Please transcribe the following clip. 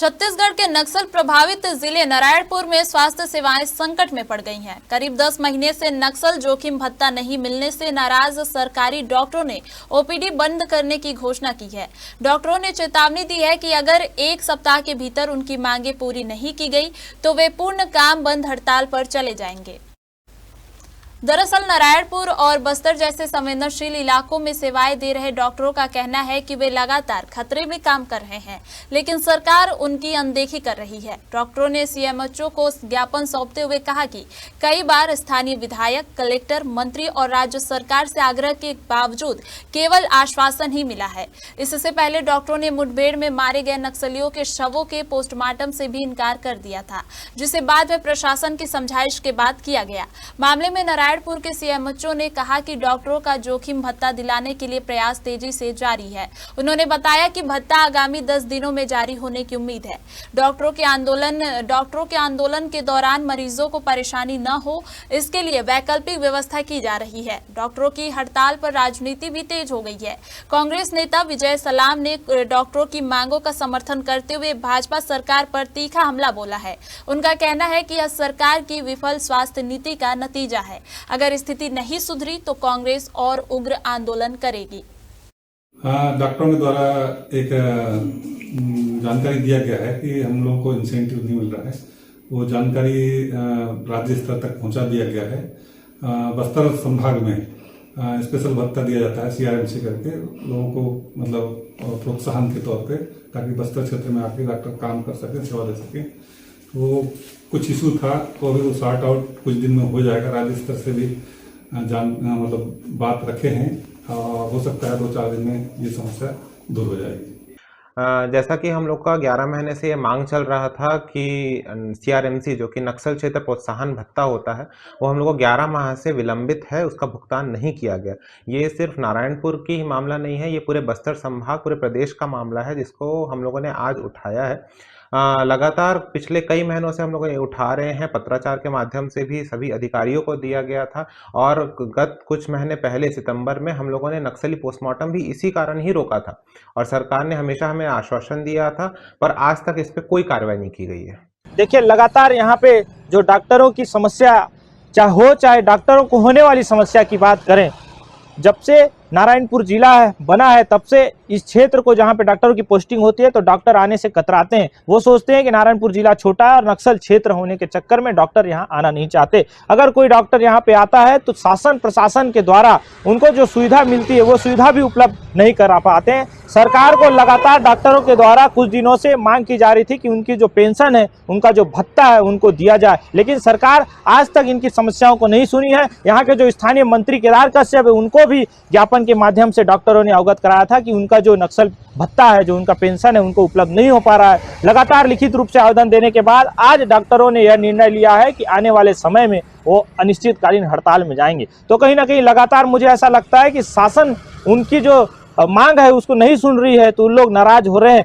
छत्तीसगढ़ के नक्सल प्रभावित जिले नारायणपुर में स्वास्थ्य सेवाएं संकट में पड़ गई हैं। करीब 10 महीने से नक्सल जोखिम भत्ता नहीं मिलने से नाराज सरकारी डॉक्टरों ने ओपीडी बंद करने की घोषणा की है। डॉक्टरों ने चेतावनी दी है कि अगर 1 सप्ताह के भीतर उनकी मांगे पूरी नहीं की गई तो वे पूर्ण काम बंद हड़ताल पर चले जाएंगे। दरअसल नारायणपुर और बस्तर जैसे संवेदनशील इलाकों में सेवाएं दे रहे डॉक्टरों का कहना है कि वे लगातार खतरे में काम कर रहे हैं, लेकिन सरकार उनकी अनदेखी कर रही है। डॉक्टरों ने सीएमएचओ को ज्ञापन सौंपते हुए कहा कि कई बार स्थानीय विधायक, कलेक्टर, मंत्री और राज्य सरकार से आग्रह के बावजूद केवल आश्वासन ही मिला है। इससे पहले डॉक्टरों ने मुठभेड़ में मारे गए नक्सलियों के शवों के पोस्टमार्टम से भी इनकार कर दिया था, जिसे बाद में प्रशासन की समझाइश के बाद किया गया। मामले में नारायणपुर के सीएमएचओ ने कहा कि डॉक्टरों का जोखिम भत्ता दिलाने के लिए प्रयास तेजी से जारी है। उन्होंने बताया कि भत्ता आगामी 10 दिनों में जारी होने की उम्मीद है। डॉक्टरों के आंदोलन के दौरान मरीजों को परेशानी न हो, इसके लिए वैकल्पिक व्यवस्था की जा रही है। डॉक्टरों की हड़ताल पर राजनीति भी तेज हो गई है। कांग्रेस नेता विजय सलाम ने डॉक्टरों की मांगों का समर्थन करते हुए भाजपा सरकार पर तीखा हमला बोला है। उनका कहना है कि यह सरकार की विफल स्वास्थ्य नीति का नतीजा है। अगर स्थिति नहीं सुधरी तो कांग्रेस और उग्र आंदोलन करेगी। डॉक्टरों के द्वारा एक जानकारी दिया गया है कि हम लोगों को इंसेंटिव नहीं मिल रहा है। वो जानकारी राज्य स्तर तक पहुंचा दिया गया है। बस्तर संभाग में स्पेशल भत्ता दिया जाता है सीआरएमसी करके लोगों को, मतलब प्रोत्साहन के तौर पे, ताकि बस्तर क्षेत्र में आके डॉक्टर काम कर सके, सेवा दे सके। वो कुछ इशू था तो अभी वो सॉर्ट आउट कुछ दिन में हो जाएगा। राज्य स्तर से भी मतलब बात रखे हैं और हो सकता है 2-4 दिन में ये समस्या दूर हो जाएगी। जैसा कि हम लोग का 11 महीने से ये मांग चल रहा था कि सीआरएमसी जो कि नक्सल क्षेत्र प्रोत्साहन भत्ता होता है, वो हम लोग को 11 माह से विलंबित है, उसका भुगतान नहीं किया गया। ये सिर्फ नारायणपुर की ही मामला नहीं है, ये पूरे बस्तर संभाग, पूरे प्रदेश का मामला है, जिसको हम लोगों ने आज उठाया है। लगातार पिछले कई महीनों से हम लोग ये उठा रहे हैं। पत्राचार के माध्यम से भी सभी अधिकारियों को दिया गया था और गत कुछ महीने पहले सितंबर में हम लोगों ने नक्सली पोस्टमार्टम भी इसी कारण ही रोका था और सरकार ने हमेशा हमें आश्वासन दिया था, पर आज तक इस पर कोई कार्रवाई नहीं की गई है। देखिए, लगातार यहाँ पे जो डॉक्टरों की समस्या चाहे डॉक्टरों को होने वाली समस्या की बात करें, जब से नारायणपुर जिला बना है तब से इस क्षेत्र को, जहां पे डॉक्टरों की पोस्टिंग होती है तो डॉक्टर आने से कतराते हैं। वो सोचते हैं कि नारायणपुर जिला छोटा है और नक्सल क्षेत्र होने के चक्कर में डॉक्टर यहां आना नहीं चाहते। अगर कोई डॉक्टर यहां पे आता है तो शासन प्रशासन के द्वारा उनको जो सुविधा मिलती है वो सुविधा भी उपलब्ध नहीं करा पाते हैं। सरकार को लगातार डॉक्टरों के द्वारा कुछ दिनों से मांग की जा रही थी कि उनकी जो पेंशन है, उनका जो भत्ता है, उनको दिया जाए, लेकिन सरकार आज तक इनकी समस्याओं को नहीं सुनी है। यहाँ के जो स्थानीय मंत्री केदार कश्यप है, उनको भी ज्ञापन के माध्यम से डॉक्टरों ने अवगत कराया था कि उनका जो नक्सल भत्ता है, जो उनका पेंशन है, उनको उपलब्ध नहीं हो पा रहा है। लगातार लिखित रूप से आवेदन देने के बाद आज डॉक्टरों ने यह निर्णय लिया है कि आने वाले समय में वो अनिश्चितकालीन हड़ताल में जाएंगे। तो कहीं ना कहीं लगातार मुझे ऐसा लगता है कि शासन उनकी जो मांग है उसको नहीं सुन रही है, तो उन लोग नाराज हो रहे हैं।